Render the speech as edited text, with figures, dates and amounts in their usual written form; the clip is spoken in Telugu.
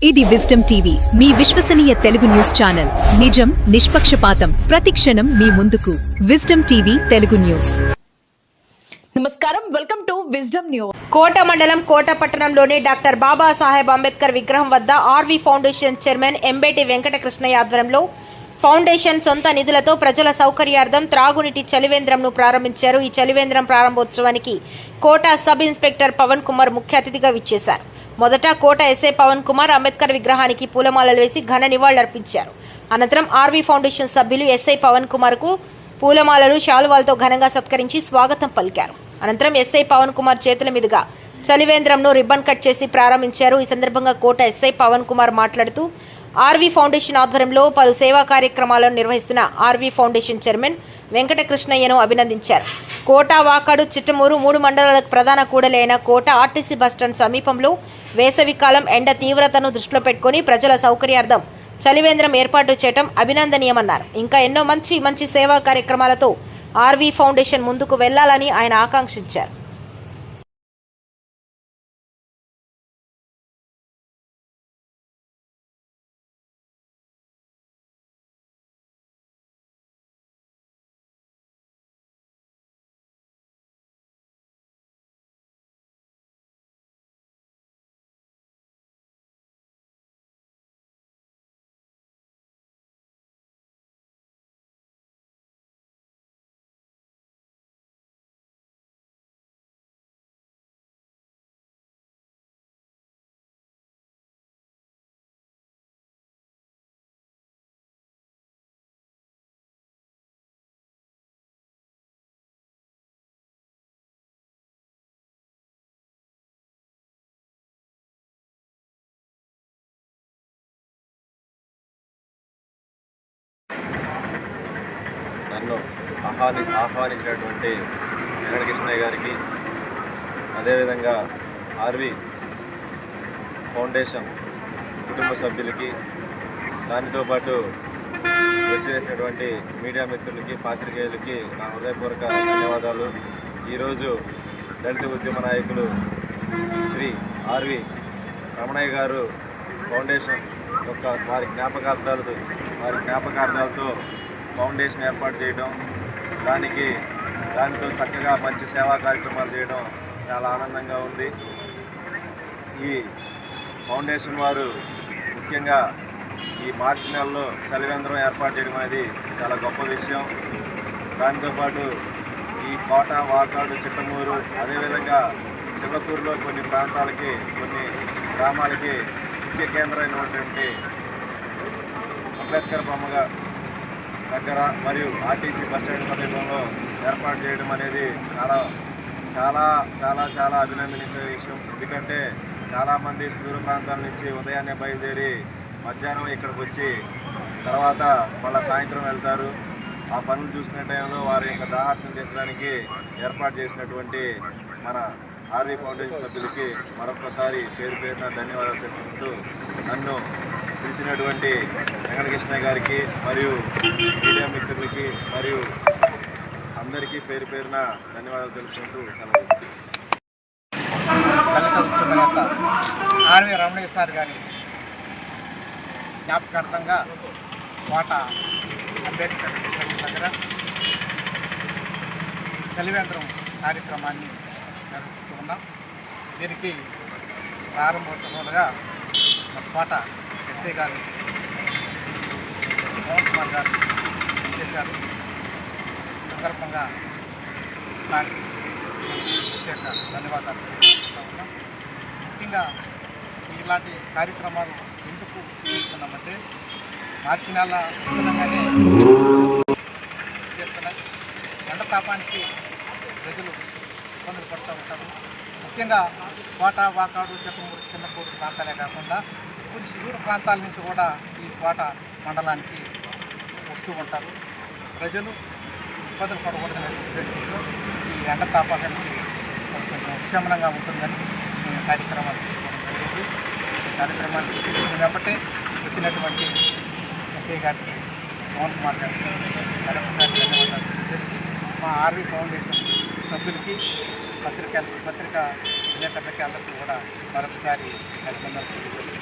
ఇది విజ్డమ్ టీవీ మీ విశ్వసనీయ తెలుగు న్యూస్ ఛానల్. నిజం నిష్పక్షపాతం ప్రతిక్షణం మీ ముందుకు. Wisdom TV Telugu news. నమస్కారం, welcome to wisdom news. Kota మండలం కోట పట్టణంలోని డాక్టర్ బాబా సాహెబ్ అంబేద్కర్ విగ్రహం వద్ద RV foundation chairman Embeti Venkatakrishnaiah ఆధ్వర్యంలో ఫౌండేషన్ సొంత నిధులతో ప్రజల సౌకర్యార్థం త్రాగునీటి చలివేంద్రంను ప్రారంభించారు. ఈ చలివేంద్రం ప్రారంభోత్సవానికి కోట సబ్ ఇన్స్పెక్టర్ పవన్ కుమార్ ముఖ్య అతిథిగా విచ్చేశారు. మొదట కోట ఎస్ఐ పవన్ కుమార్ అంబేద్కర్ విగ్రహానికి పూలమాలలు వేసి ఘన నివాళులర్పించారు. అనంతరం ఆర్వీ ఫౌండేషన్ సభ్యులు ఎస్ఐ పవన్ కుమార్ కు పూలమాలలు శాలువాలతో ఘనంగా సత్కరించి స్వాగతం పలికారు. అనంతరం ఎస్ఐ పవన్ కుమార్ చేతుల మీదుగా చలివేంద్రంను రిబ్బన్ కట్ చేసి ప్రారంభించారు. ఈ సందర్భంగా కోట ఎస్ఐ పవన్ కుమార్ మాట్లాడుతూ ఆర్వీ ఫౌండేషన్ ఆధ్వర్యంలో పలు సేవా కార్యక్రమాలను నిర్వహిస్తున్న ఆర్వీ ఫౌండేషన్ చైర్మన్ వెంకటకృష్ణయ్యను అభినందించారు. కోట, వాకాడు, చిట్టమూరు 3 మండలాలకు ప్రధాన కూడలి అయిన కోట ఆర్టీసీ బస్టాండ్ సమీపంలో వేసవికాలం ఎండ తీవ్రతను దృష్టిలో పెట్టుకుని ప్రజల సౌకర్యార్థం చలివేంద్రం ఏర్పాటు చేయడం అభినందనీయమన్నారు. ఇంకా ఎన్నో మంచి సేవా కార్యక్రమాలతో ఆర్వీ ఫౌండేషన్ ముందుకు వెళ్లాలని ఆయన ఆకాంక్షించారు. నన్ను ఆహ్వానించినటువంటి వెంకటకృష్ణయ్య గారికి, అదేవిధంగా ఆర్వీ ఫౌండేషన్ కుటుంబ సభ్యులకి, దానితో పాటు వచ్చేసినటువంటి మీడియా మిత్రులకి, పాత్రికేయులకి నా హృదయపూర్వక ధన్యవాదాలు. ఈరోజు దళిత ఉద్యమ నాయకులు శ్రీ ఆర్వీ రమణయ్య గారు ఫౌండేషన్ యొక్క వారి జ్ఞాపకార్థాలతో ఫౌండేషన్ ఏర్పాటు చేయడం, దానితో చక్కగా మంచి సేవా కార్యక్రమాలు చేయడం చాలా ఆనందంగా ఉంది. ఈ ఫౌండేషన్ వారు ముఖ్యంగా ఈ మార్చి నెలలో చలివేంద్రం ఏర్పాటు చేయడం అనేది చాలా గొప్ప విషయం. దాంతోపాటు ఈ కోట, వాకాడు, చిట్టమూరు, అదేవిధంగా చిల్లకూరులో కొన్ని ప్రాంతాలకి, కొన్ని గ్రామాలకి ముఖ్య కేంద్రమైనటువంటి అంబేద్కర్ బొమ్మగా దగ్గర మరియు ఆర్టీసీ బస్టాండ్ సమీపంలో ఏర్పాటు చేయడం అనేది చాలా చాలా చాలా చాలా అభినందనించే విషయం. ఎందుకంటే చాలామంది సుదూర ప్రాంతాల నుంచి ఉదయాన్నే బయలుదేరి మధ్యాహ్నం ఇక్కడికి వచ్చి తర్వాత మళ్ళీ సాయంత్రం వెళ్తారు. ఆ పనులు చూసుకునే టైంలో వారి యొక్క దాహార్తం తీర్చడానికి ఏర్పాటు చేసినటువంటి మన ఆర్వీ ఫౌండేషన్ సభ్యులకి మరొకసారి పేరున ధన్యవాదాలు తెలుపుకుంటూ, నన్ను పిలిచినటువంటి వెంకటకృష్ణయ్య గారికి మరియు మీడియా మిత్రులకి మరియు అందరికీ పేరున ధన్యవాదాలు తెలుపుకుంటూ సెలవు. దళిత ఉద్యమ నేత ఆర్వీ రమణయ్య సార్ గారి జ్ఞాపకార్థంగా కోట అంబేద్కర్ దగ్గర చలివేంద్రం కార్యక్రమాన్ని నిర్వహిస్తూ ఉన్నాం. దీనికి ప్రారంభోత్సవాలుగా కోట ఎస్ఐ గారు పవన్ కుమార్ గారు చేశారు. సందర్భంగా సార్కి ప్రత్యేక ధన్యవాదాలు తెలుపుతూ ఉన్నాం. ముఖ్యంగా ఇలాంటి కార్యక్రమాలు ఎందుకు చేస్తున్నామంటే మార్చి నెల విధంగానే చేస్తున్నాయి. ఎండ తాపానికి ప్రజలు ఇబ్బందులు పడుతూ ఉంటారు. ముఖ్యంగా కోట, వాకాడు, చిట్టమూరు, చిన్నపూరు ప్రాంతాలే కాకుండా కొన్ని సుదూర ప్రాంతాల నుంచి కూడా ఈ కోట మండలానికి వస్తూ ఉంటారు. ప్రజలు ఇబ్బందులు పడకూడదనే ఉద్దేశంతో ఈ ఎండ తాపానికి కొంచెం ఉపశమనంగా ఉంటుందని మేము కార్యక్రమాలు తీసుకోవడం జరిగింది. ఈ కార్యక్రమానికి తెలిసిన వెంబటే వచ్చినటువంటి ఎస్ఐ గారికి, పవన్ కుమార్ గారికి మరొకసారి ధన్యవాదాలు తెలియజేస్తూ, మా ఆర్వీ ఫౌండేషన్ సభ్యులకి, పత్రికా విలేకరులకి అందరికీ కూడా మరొకసారి అభినందనలు తెలియజేస్తున్నాను.